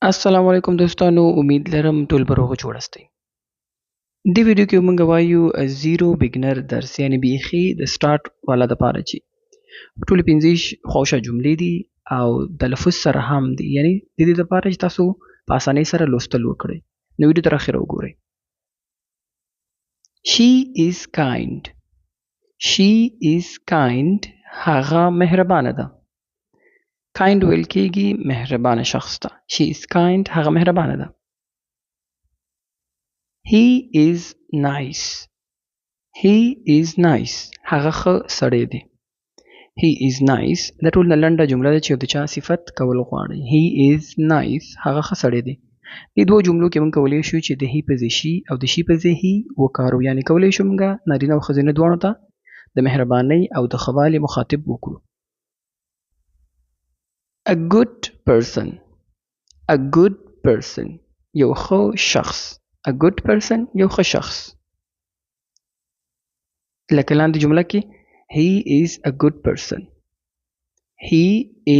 السلام علیکم دوستانو، امید لرم ټول به روغ جوړ استئ. دې ویډیو کې موږ وایو زیرو بګنر درس، یعنی بیخي د سٹارټ والا دپاره چې ټولې 15 خوښه جملې دي او د لفظ سره هم دي، یعنی د دې دپاره چې تاسو په اسانۍ سره لوستل وکړئ. نو ویډیو تر اخره وګورئ. She is kind. She is kind. هغه مهربانه ده. kind ویل کېږي مهربانه شخص ته. She is kind. هغه مهربانه ده. He is nice. He is nice. هغه ښه سړی دی. He is nice. دا ټول نه لنډه جمله ده چې یو د چا صفت کول غواړي. He is nice. هغه ښه سړی دی. دې دوو جملو کې موږ کولی شو چې د هی په ځای شي او د شي په ځای هی وکارو، یعنی کولی شو موږ نارینه او ښځینه دواړو ته د مهربانۍ او د ښه والي مخاطب وکړو. A good person. A good person. یو ښه شخص. A good person. یو ښه شخص. لکه لاندې جمله کې He is a good person. He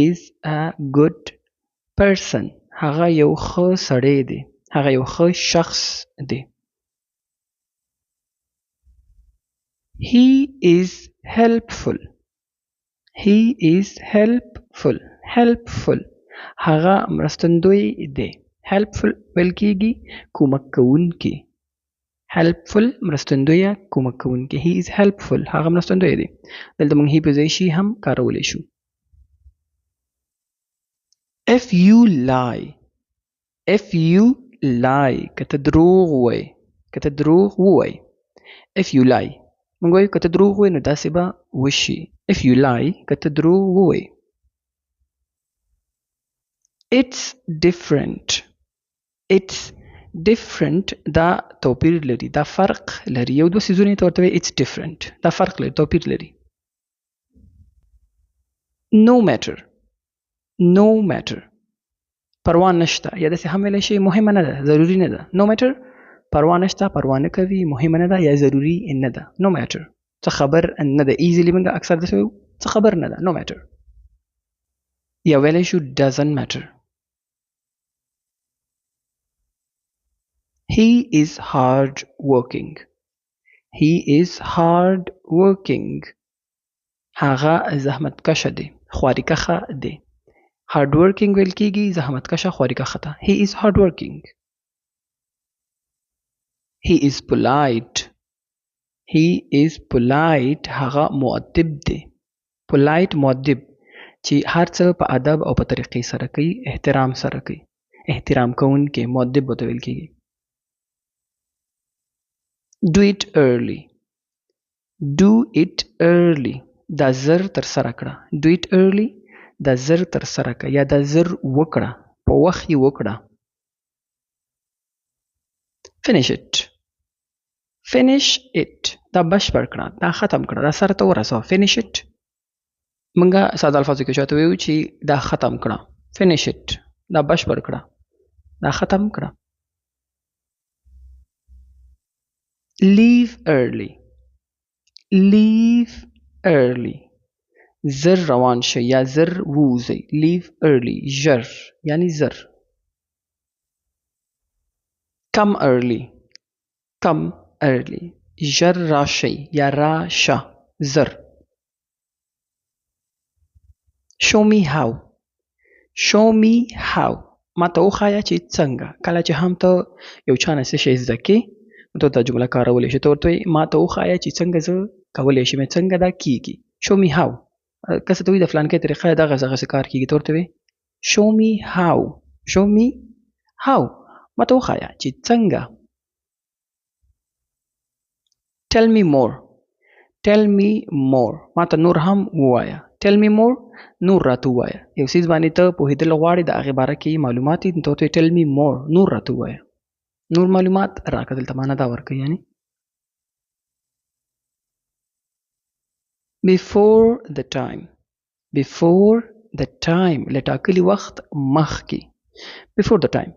is a good person. هغه یو ښه سړی دی. هغه یو ښه شخص دی. He is helpful. He is helpful. Helpful. هغه مرستندوی دی. Helpful ویل کېږي کومک کوونکی. helpful مرستندویه کومک کوونکی. He is helpful. هغه مرستندوی دی. دلته موږ هی په ځای شي هم کارولی شو. If you lie. If you lie. که ته دروغ ووایې. که ته دروغ ووایې. If you lie. موږ وایو که ته دروغ ووایې نو داسې به وشي. If you lie. که ته دروغ ووایې. It's different. It's different. دا توپیر لري. دا فرق لري. یو دوه څیزونه ته ورته وایي it's different. دا فرق لري. توپیر لري. No matter. No matter. پروا نشته. یا داسې هم ویلی شي مهمه نه ده. ضروري نه ده. No matter. پروا نشته. پروا نه کوي. مهمه نه ده یا ضروري نه ده. No matter. څه خبر نه ده. easily موږ اکثر داسې وایو څه خبر نه ده. No matter. یا ویلی شو doesn't matter. He is hard working. He is hard working. هغه زحمت کشه دی. خواري کښه دی. hard working ویل کېږي زحمت کشه خواري کښه ته. He is hard working. He is polite. He is polite. هغه مؤدب دی. polite مؤدب چې هر څه په ادب او په طریقې سره کوي. احترام سره کوي. احترام کوونکی مؤدب ورته ویل کېږي. Do it early. Do it early. دا زر تر سره کړه. Do it early. دا زر تر سره کړه یا دا زر وکړه. په وخت یې وکړه. Finish it. Finish it. دا بشپړ کړه. دا ختم کړه. دا سر ته ورسوه. Finish it. موږ ساده الفاظو کې چاته ویو چې دا ختم کړه. Finish it. دا بشپړ کړه. دا ختم کړه. Leave early. Leave early. زر روان شي یا زر ووځئ. Leave early. ژر یعنی زر. Come early. Come early. ژر راشئ یا راشه. زر. Show me how. Show me how. ما ته وښایه چې څنګه. کله چې هم ته یو چا نه څه شی زده کې ته دا جمله کارولی شي. ته ورته وایي ما ته وښایه چې څنګه زه کولی شم. څنګه دا کیږي. Show me how. که څه ته وایي د فلانکۍ طریقه دغسې کار کیږي. ته ورته وایي Show me how. Show me how. ما ته وښایه چې څنګه. Tell me more. Tell me more. ما ته نور هم ووایه. Tell me more. نور راته ووایه. یو څیز باندې ته پوهېدل غواړې د هغې باره کې معلومات دي نو ته ورته Tell me more. نور راته ووایه. نور معلومات راکړه. دلته معنا دا ورکوي یعنی Before the time. Before the time. له ټاکلي وخت مخکې. Before the time.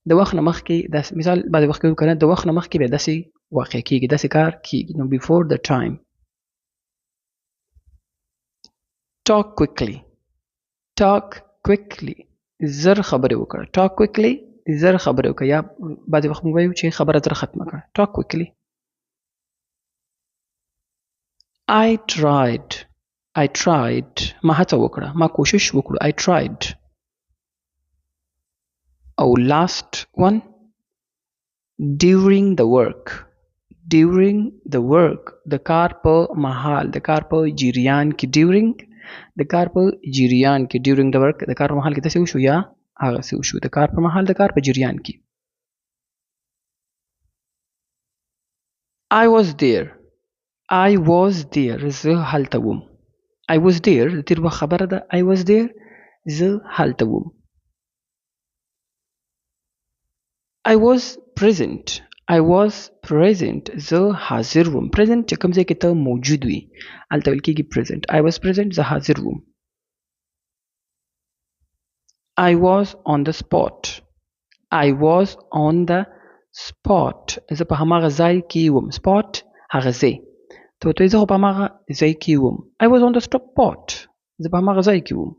د وخت نه مخکې داسې مثال بعضې وخت کوي که نه د وخت نه مخکې بیا داسې واقع کېږي. داسې کار کېږي. نو before the time. Talk quickly. Talk quickly. زر خبرې وکړه. Talk quickly زر خبرې وکړه یا بعضې وخت موږ وایو چې خبره زر ختمه کړه. Talk quickly. I tried ما هڅه وکړه ما کوشش وکړو. I tried. او last one during the work د کار په مهال د کار په جریان کې during د کار په جریان کې during the work د کار په مهال کې داسې وشو یا هغسې وشو د کار په مهال د کار په جریان کې. I was there زه هلته وم. I was there د تېر وخت خبره ده. I was there زه هلته وم. I was present زه حاضر وم. present چې کوم ځای کې ته موجود وي هلته ویل کېږي present. I was present زه حاضر وم. I was on the spot زه په هماغه ځای کې وم. spot هغه ځای ته ورته زه خو په هماغه ځای کې وم. I was on the spot زه په هماغه ځای کې وم.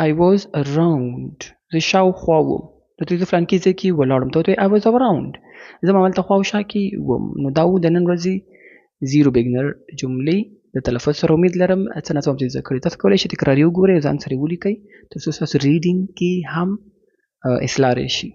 I was around زه شاوخوا وم. ته زه فلانکي ځای کې ولاړم ته ورته I was around زه همالته خوا او شا کې وم. نو دا و د نن ورځې زیرو بګنر جملې د تلفظ سره امید لرم څه نه څه هم زده کړئ. تاسو کولی شئ تکراري وګورئ او ځان سره یې ولیکئ تر څو ستاسو ریډینګ کې هم اصلاح راشي.